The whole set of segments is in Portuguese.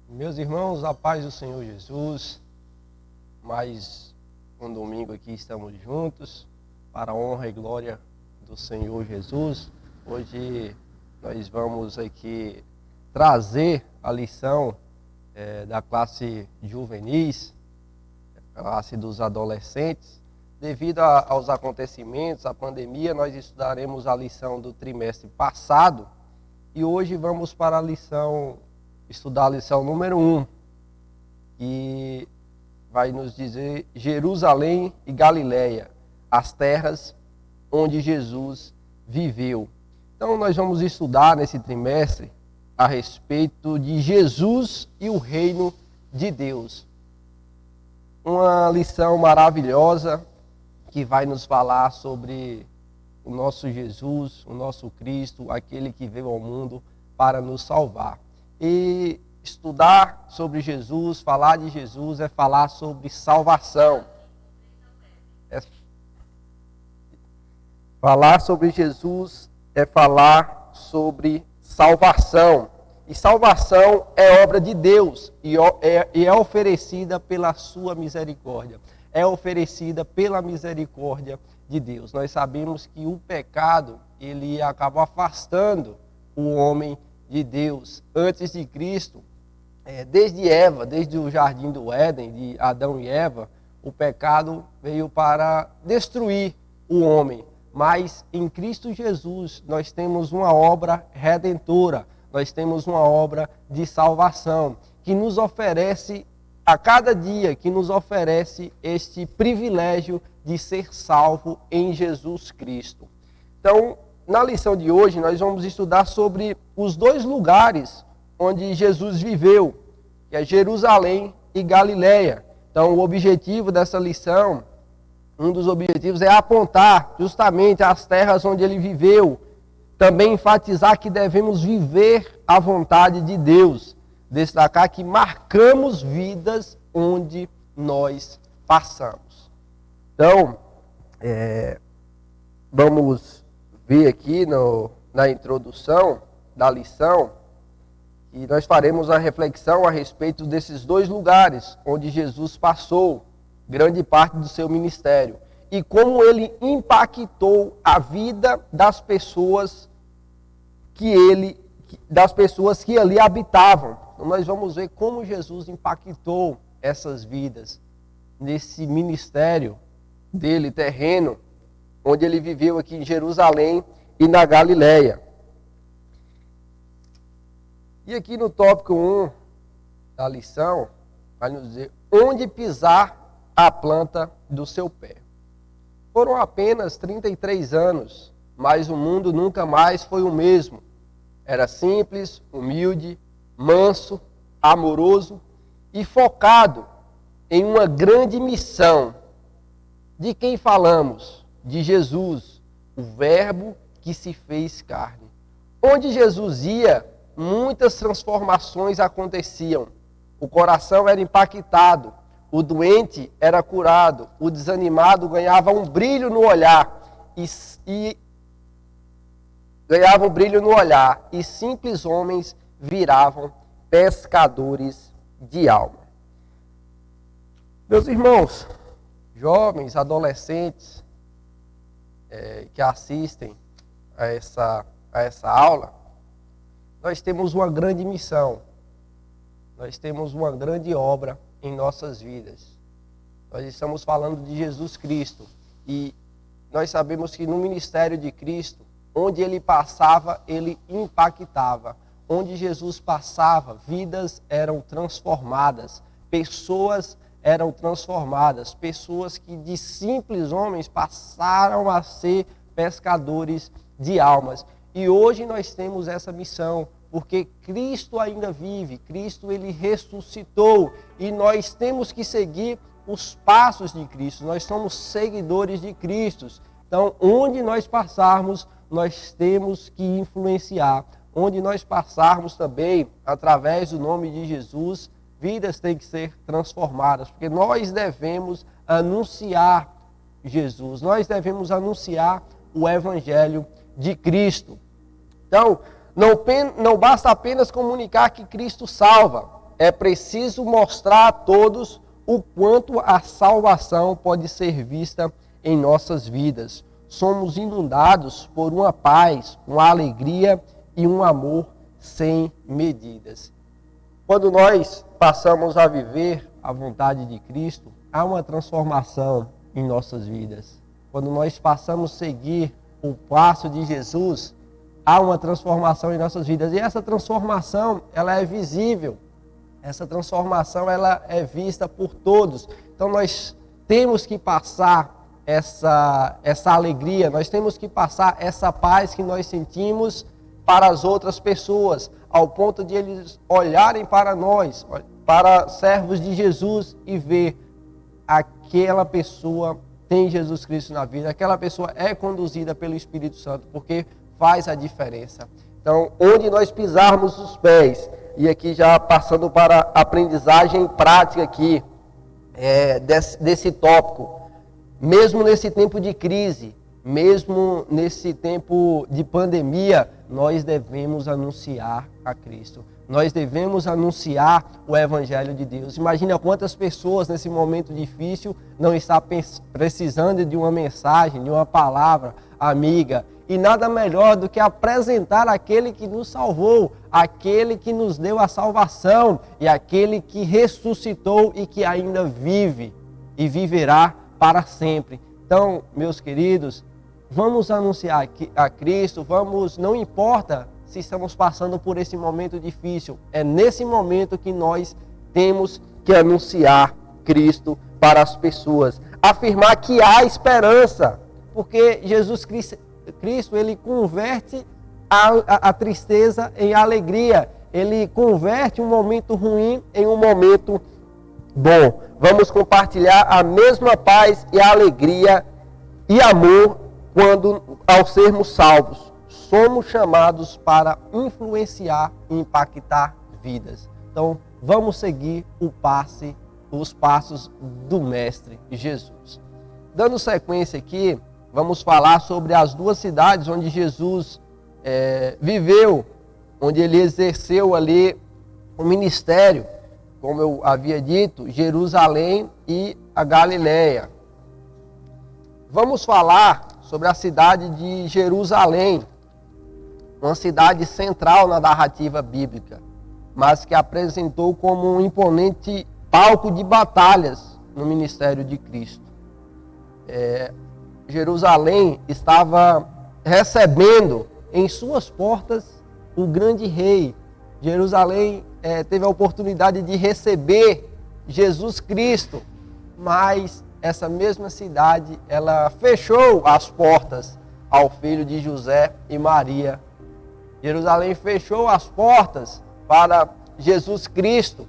Meus irmãos, a paz do Senhor Jesus, mais um domingo aqui estamos juntos, para a honra e glória do Senhor Jesus. Hoje nós vamos aqui trazer a lição da classe juvenis, a classe dos adolescentes. Devido aos acontecimentos, à pandemia, nós estudaremos a lição do trimestre passado e hoje vamos para estudar a lição número 1, que vai nos dizer Jerusalém e Galileia, as terras onde Jesus viveu. Então nós vamos estudar nesse trimestre a respeito de Jesus e o reino de Deus. Uma lição maravilhosa que vai nos falar sobre o nosso Jesus, o nosso Cristo, aquele que veio ao mundo para nos salvar. E estudar sobre Jesus, falar de Jesus, é falar sobre salvação. Falar sobre Jesus é falar sobre salvação. E salvação é obra de Deus e é oferecida pela sua misericórdia. É oferecida pela misericórdia de Deus. Nós sabemos que o pecado, ele acaba afastando o homem de Deus. Antes de Cristo, desde o jardim do Éden, de Adão e Eva, o pecado veio para destruir o homem. Mas em Cristo Jesus nós temos uma obra redentora, nós temos uma obra de salvação, que nos oferece a cada dia, que nos oferece este privilégio de ser salvo em Jesus Cristo. Então, na lição de hoje, nós vamos estudar sobre os dois lugares onde Jesus viveu, que é Jerusalém e Galileia. Então, o objetivo dessa lição, um dos objetivos é apontar justamente as terras onde ele viveu, também enfatizar que devemos viver a vontade de Deus, destacar que marcamos vidas onde nós passamos. Então, vamos ver aqui na introdução da lição, e nós faremos a reflexão a respeito desses dois lugares onde Jesus passou grande parte do seu ministério e como ele impactou a vida das pessoas que ali habitavam. Então nós vamos ver como Jesus impactou essas vidas nesse ministério dele terreno, onde ele viveu aqui em Jerusalém e na Galileia. E aqui no tópico 1 da lição, vai nos dizer onde pisar a planta do seu pé. Foram apenas 33 anos, mas o mundo nunca mais foi o mesmo. Era simples, humilde, manso, amoroso e focado em uma grande missão. De quem falamos? De Jesus, o Verbo que se fez carne. Onde Jesus ia, muitas transformações aconteciam. O coração era impactado, o doente era curado, o desanimado ganhava um brilho no olhar e simples homens viravam pescadores de alma. Meus irmãos, jovens, adolescentes que assistem a essa aula, nós temos uma grande missão, nós temos uma grande obra em nossas vidas. Nós estamos falando de Jesus Cristo e nós sabemos que no ministério de Cristo, onde ele passava, ele impactava. Onde Jesus passava, vidas eram transformadas, pessoas eram transformadas, pessoas que de simples homens passaram a ser pescadores de almas. E hoje nós temos essa missão, porque Cristo ainda vive, Cristo ele ressuscitou e nós temos que seguir os passos de Cristo, nós somos seguidores de Cristo. Então, onde nós passarmos, nós temos que influenciar. Onde nós passarmos também, através do nome de Jesus, vidas têm que ser transformadas, porque nós devemos anunciar Jesus, nós devemos anunciar o Evangelho de Cristo. Então, não basta apenas comunicar que Cristo salva, é preciso mostrar a todos o quanto a salvação pode ser vista em nossas vidas. Somos inundados por uma paz, uma alegria e um amor sem medidas. Quando nós passamos a viver a vontade de Cristo, há uma transformação em nossas vidas. Quando nós passamos a seguir o passo de Jesus, há uma transformação em nossas vidas. E essa transformação, ela é visível. Essa transformação, ela é vista por todos. Então nós temos que passar essa alegria, nós temos que passar essa paz que nós sentimos para as outras pessoas, ao ponto de eles olharem para nós, para servos de Jesus e ver aquela pessoa tem Jesus Cristo na vida, aquela pessoa é conduzida pelo Espírito Santo, porque faz a diferença. Então, onde nós pisarmos os pés, e aqui já passando para a aprendizagem prática aqui, desse tópico, mesmo nesse tempo de crise, mesmo nesse tempo de pandemia, nós devemos anunciar a Cristo. Nós devemos anunciar o Evangelho de Deus. Imagina quantas pessoas nesse momento difícil não estão precisando de uma mensagem, de uma palavra amiga. E nada melhor do que apresentar aquele que nos salvou, aquele que nos deu a salvação e aquele que ressuscitou e que ainda vive e viverá para sempre. Então, meus queridos, vamos anunciar a Cristo, não importa se estamos passando por esse momento difícil, é nesse momento que nós temos que anunciar Cristo para as pessoas, afirmar que há esperança, porque Jesus Cristo, ele converte a tristeza em alegria, ele converte um momento ruim em um momento bom. Vamos compartilhar a mesma paz e alegria e amor ao sermos salvos. Somos chamados para influenciar e impactar vidas. Então, vamos seguir os passos do Mestre Jesus. Dando sequência aqui, vamos falar sobre as duas cidades onde Jesus viveu, onde ele exerceu ali o ministério, como eu havia dito, Jerusalém e a Galileia. Vamos falar sobre a cidade de Jerusalém, uma cidade central na narrativa bíblica, mas que apresentou como um imponente palco de batalhas no ministério de Cristo. Jerusalém estava recebendo em suas portas o grande rei. Jerusalém teve a oportunidade de receber Jesus Cristo, mas essa mesma cidade, ela fechou as portas ao filho de José e Maria. Jerusalém fechou as portas para Jesus Cristo.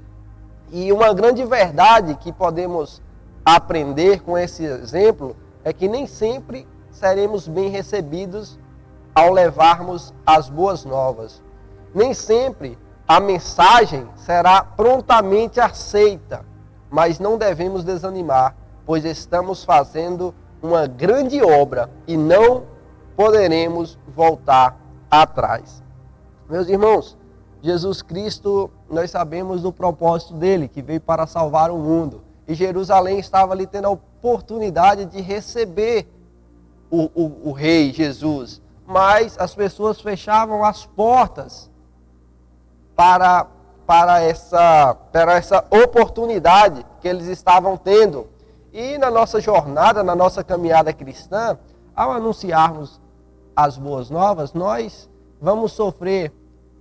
E uma grande verdade que podemos aprender com esse exemplo é que nem sempre seremos bem recebidos ao levarmos as boas novas. Nem sempre a mensagem será prontamente aceita, mas não devemos desanimar, pois estamos fazendo uma grande obra e não poderemos voltar atrás. Meus irmãos, Jesus Cristo, nós sabemos do propósito dele, que veio para salvar o mundo. E Jerusalém estava ali tendo a oportunidade de receber o rei Jesus. Mas as pessoas fechavam as portas para essa oportunidade que eles estavam tendo. E na nossa jornada, na nossa caminhada cristã, ao anunciarmos as boas novas, nós vamos sofrer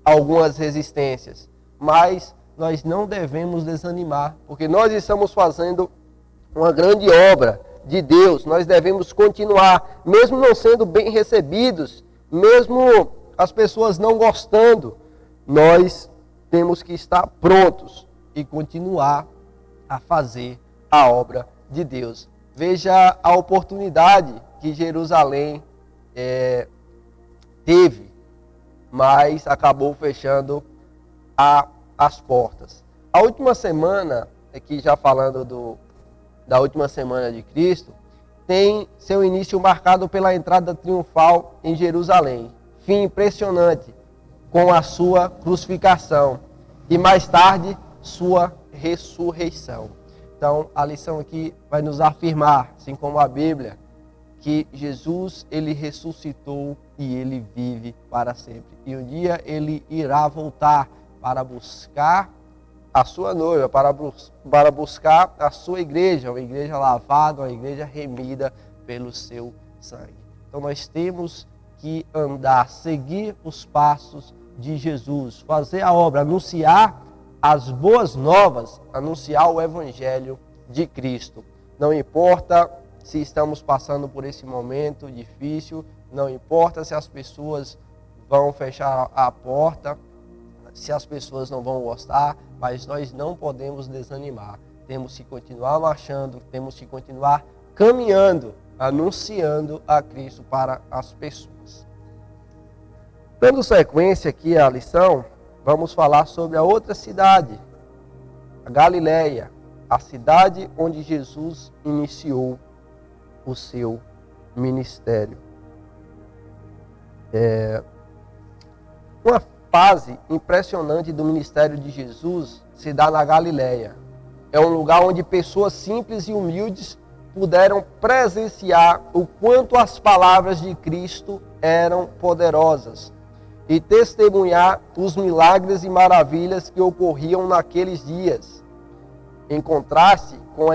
algumas resistências, mas nós não devemos desanimar, porque nós estamos fazendo uma grande obra de Deus. Nós devemos continuar, mesmo não sendo bem recebidos, mesmo as pessoas não gostando, nós temos que estar prontos e continuar a fazer a obra de Deus. Veja a oportunidade que Jerusalém teve, mas acabou fechando as portas. A última semana, aqui já falando da última semana de Cristo, tem seu início marcado pela entrada triunfal em Jerusalém. Fim impressionante com a sua crucificação. E mais tarde, sua ressurreição. Então, a lição aqui vai nos afirmar, assim como a Bíblia, que Jesus, ele ressuscitou e ele vive para sempre. E um dia ele irá voltar para buscar a sua noiva, para buscar a sua igreja, uma igreja lavada, uma igreja remida pelo seu sangue. Então nós temos que andar, seguir os passos de Jesus, fazer a obra, anunciar as boas novas, anunciar o evangelho de Cristo. Não importa se estamos passando por esse momento difícil, não importa se as pessoas vão fechar a porta, se as pessoas não vão gostar, mas nós não podemos desanimar. Temos que continuar marchando, temos que continuar caminhando, anunciando a Cristo para as pessoas. Dando sequência aqui à lição, vamos falar sobre a outra cidade, a Galileia, a cidade onde Jesus iniciou o seu ministério. Uma fase impressionante do ministério de Jesus se dá na Galileia. É um lugar onde pessoas simples e humildes puderam presenciar o quanto as palavras de Cristo eram poderosas e testemunhar os milagres e maravilhas que ocorriam naqueles dias. Em contraste com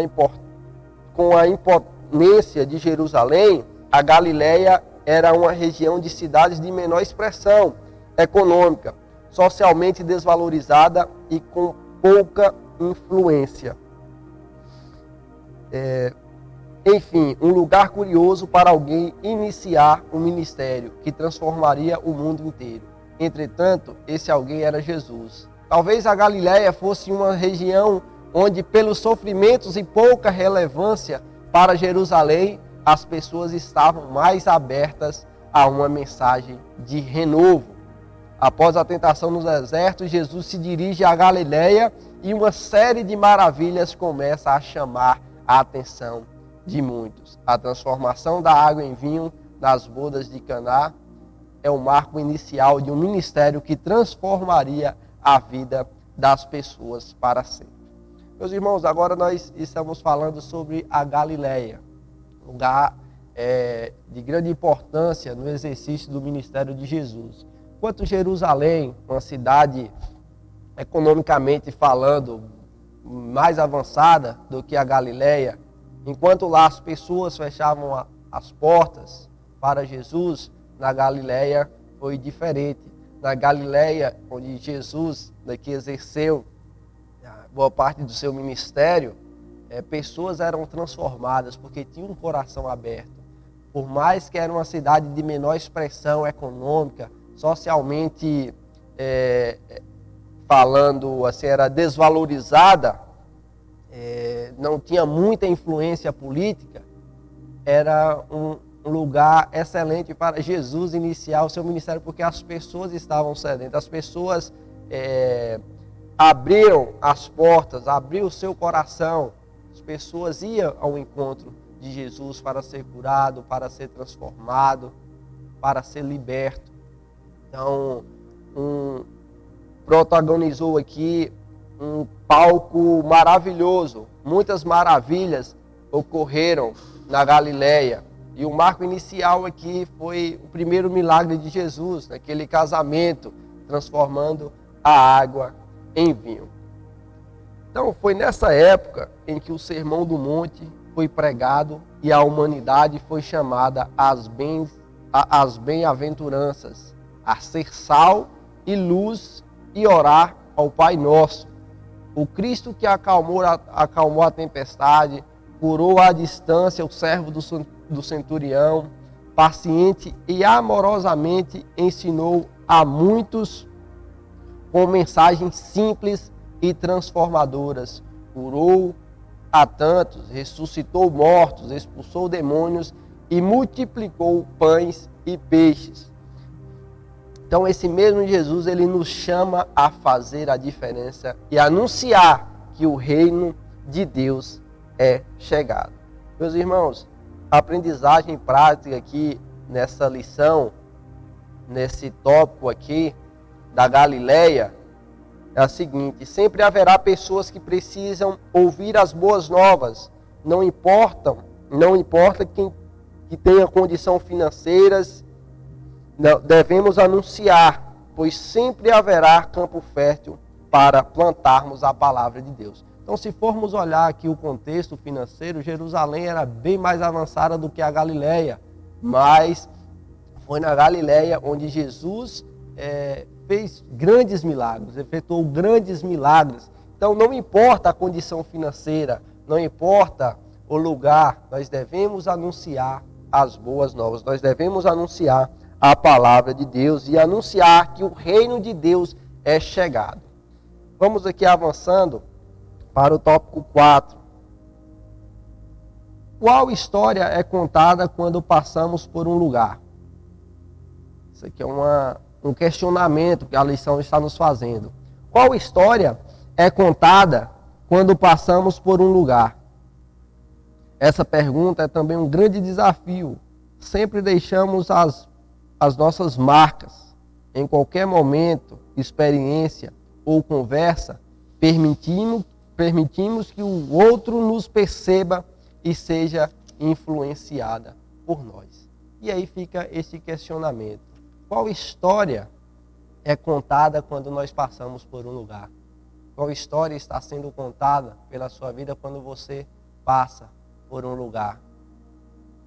a imponência de Jerusalém, a Galileia era uma região de cidades de menor expressão econômica, socialmente desvalorizada e com pouca influência. Enfim, um lugar curioso para alguém iniciar um ministério que transformaria o mundo inteiro. Entretanto, esse alguém era Jesus. Talvez a Galileia fosse uma região onde, pelos sofrimentos e pouca relevância para Jerusalém, as pessoas estavam mais abertas a uma mensagem de renovo. Após a tentação no deserto, Jesus se dirige à Galileia e uma série de maravilhas começa a chamar a atenção de muitos. A transformação da água em vinho nas bodas de Caná é o marco inicial de um ministério que transformaria a vida das pessoas para sempre. Meus irmãos, agora nós estamos falando sobre a Galileia, lugar de grande importância no exercício do ministério de Jesus. Enquanto Jerusalém, uma cidade economicamente falando mais avançada do que a Galileia, enquanto lá as pessoas fechavam as portas para Jesus, na Galileia foi diferente. Na Galileia, onde Jesus que exerceu boa parte do seu ministério, pessoas eram transformadas porque tinham um coração aberto. Por mais que era uma cidade de menor expressão econômica, socialmente falando, assim, era desvalorizada, não tinha muita influência política, era um lugar excelente para Jesus iniciar o seu ministério, porque as pessoas estavam sedentas, as pessoas abriram as portas, abriram o seu coração, as pessoas iam ao encontro de Jesus para ser curado, para ser transformado, para ser liberto. Então, protagonizou aqui um palco maravilhoso. Muitas maravilhas ocorreram na Galileia. E o marco inicial aqui foi o primeiro milagre de Jesus, naquele casamento, transformando a água em vinho. Então, foi nessa época em que o Sermão do Monte foi pregado e a humanidade foi chamada às bem-aventuranças, a ser sal e luz e orar ao Pai Nosso. O Cristo que acalmou a tempestade, curou à distância o servo do centurião, paciente e amorosamente ensinou a muitos com mensagens simples e transformadoras. Curou a tantos, ressuscitou mortos, expulsou demônios e multiplicou pães e peixes. Então esse mesmo Jesus, ele nos chama a fazer a diferença e anunciar que o reino de Deus é chegado. Meus irmãos, a aprendizagem prática aqui nessa lição, nesse tópico aqui da Galileia, é a seguinte: sempre haverá pessoas que precisam ouvir as boas novas. Não importa quem que tenha condição financeiras, devemos anunciar, pois sempre haverá campo fértil para plantarmos a palavra de Deus. Então, se formos olhar aqui o contexto financeiro, Jerusalém era bem mais avançada do que a Galileia, mas foi na Galileia onde Jesus fez grandes milagres, efetuou grandes milagres. Então, não importa a condição financeira, não importa o lugar, nós devemos anunciar as boas novas, nós devemos anunciar a palavra de Deus e anunciar que o reino de Deus é chegado. Vamos aqui avançando para o tópico 4. Qual história é contada quando passamos por um lugar? Isso aqui é um questionamento que a lição está nos fazendo. Qual história é contada quando passamos por um lugar? Essa pergunta é também um grande desafio. Sempre deixamos as nossas marcas. Em qualquer momento, experiência ou conversa, permitimos que o outro nos perceba e seja influenciada por nós. E aí fica esse questionamento. Qual história é contada quando nós passamos por um lugar? Qual história está sendo contada pela sua vida quando você passa por um lugar?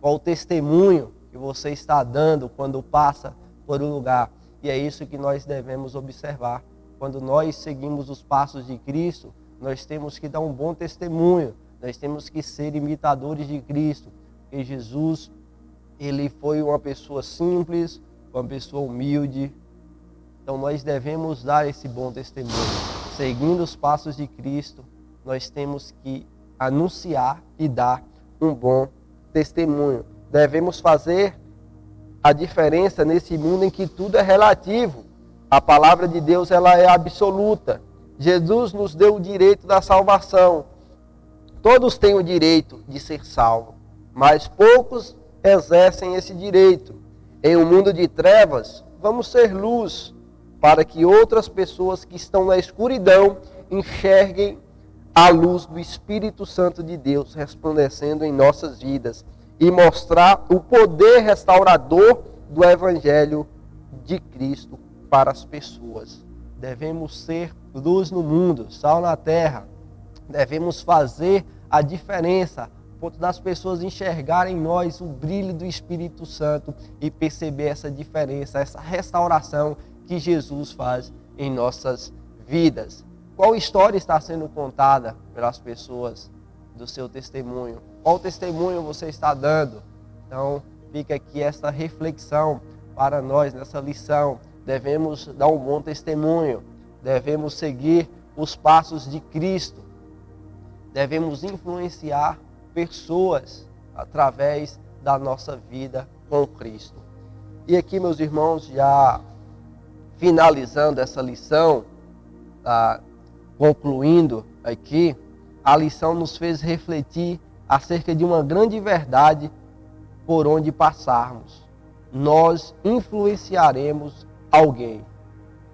Qual o testemunho que você está dando quando passa por um lugar? E é isso que nós devemos observar. Quando nós seguimos os passos de Cristo, nós temos que dar um bom testemunho. Nós temos que ser imitadores de Cristo. Porque Jesus, ele foi uma pessoa simples, uma pessoa humilde. Então nós devemos dar esse bom testemunho. Seguindo os passos de Cristo, nós temos que anunciar e dar um bom testemunho. Devemos fazer a diferença nesse mundo em que tudo é relativo. A palavra de Deus, ela é absoluta. Jesus nos deu o direito da salvação. Todos têm o direito de ser salvos, mas poucos exercem esse direito. Em um mundo de trevas, vamos ser luz, para que outras pessoas que estão na escuridão enxerguem a luz do Espírito Santo de Deus resplandecendo em nossas vidas e mostrar o poder restaurador do Evangelho de Cristo para as pessoas. Devemos ser luz no mundo, sal na terra. Devemos fazer a diferença, a ponto das pessoas enxergarem em nós o brilho do Espírito Santo e perceber essa diferença, essa restauração que Jesus faz em nossas vidas. Qual história está sendo contada pelas pessoas do seu testemunho? Qual testemunho você está dando? Então, fica aqui essa reflexão para nós nessa lição. Devemos dar um bom testemunho, devemos seguir os passos de Cristo, devemos influenciar pessoas através da nossa vida com Cristo. E aqui, meus irmãos, já finalizando essa lição, concluindo aqui, a lição nos fez refletir acerca de uma grande verdade por onde passarmos. Nós influenciaremos alguém.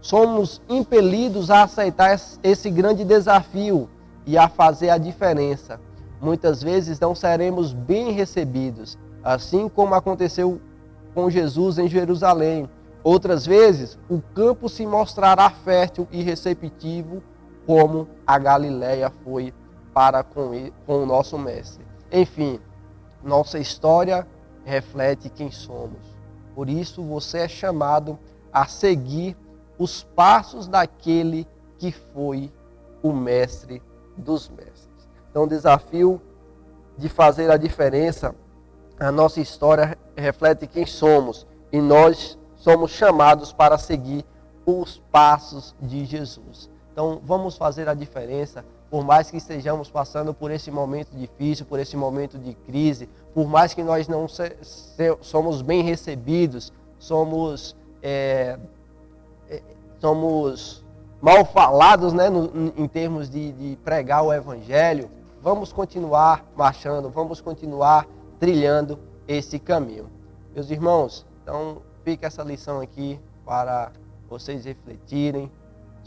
Somos impelidos a aceitar esse grande desafio e a fazer a diferença. Muitas vezes não seremos bem recebidos, assim como aconteceu com Jesus em Jerusalém. Outras vezes, o campo se mostrará fértil e receptivo, como a Galileia foi para com o nosso Mestre. Enfim, nossa história reflete quem somos. Por isso, você é chamado a seguir os passos daquele que foi o Mestre dos Mestres. Então, o desafio de fazer a diferença, a nossa história reflete quem somos e nós somos chamados para seguir os passos de Jesus. Então, vamos fazer a diferença, por mais que estejamos passando por esse momento difícil, por esse momento de crise, por mais que nós não somos bem recebidos, somos mal falados, né, em termos de pregar o Evangelho, vamos continuar marchando, vamos continuar trilhando esse caminho. Meus irmãos, então fica essa lição aqui para vocês refletirem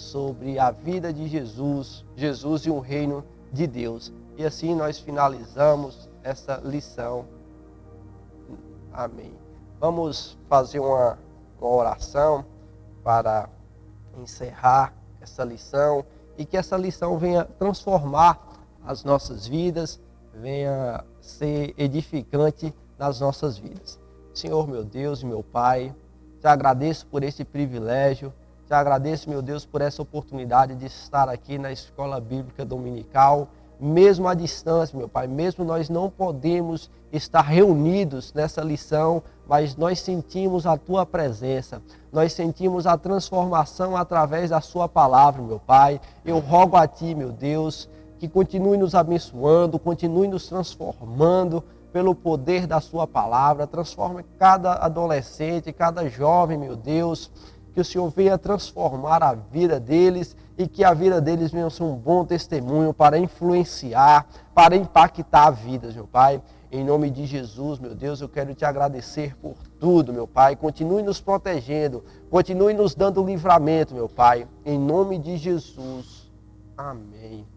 sobre a vida de Jesus, Jesus e o reino de Deus. E assim nós finalizamos essa lição. Amém. Vamos fazer uma oração para encerrar essa lição e que essa lição venha transformar as nossas vidas, venha ser edificante nas nossas vidas. Senhor, meu Deus e meu Pai, te agradeço por esse privilégio, te agradeço, meu Deus, por essa oportunidade de estar aqui na Escola Bíblica Dominical, mesmo à distância, meu Pai, mesmo nós não podemos estar reunidos nessa lição, mas nós sentimos a Tua presença, nós sentimos a transformação através da Sua palavra, meu Pai. Eu rogo a Ti, meu Deus, que continue nos abençoando, continue nos transformando pelo poder da Sua palavra, transforme cada adolescente, cada jovem, meu Deus, que o Senhor venha transformar a vida deles e que a vida deles venha ser um bom testemunho para influenciar, para impactar vidas, meu Pai. Em nome de Jesus, meu Deus, eu quero te agradecer por tudo, meu Pai. Continue nos protegendo, continue nos dando livramento, meu Pai. Em nome de Jesus. Amém.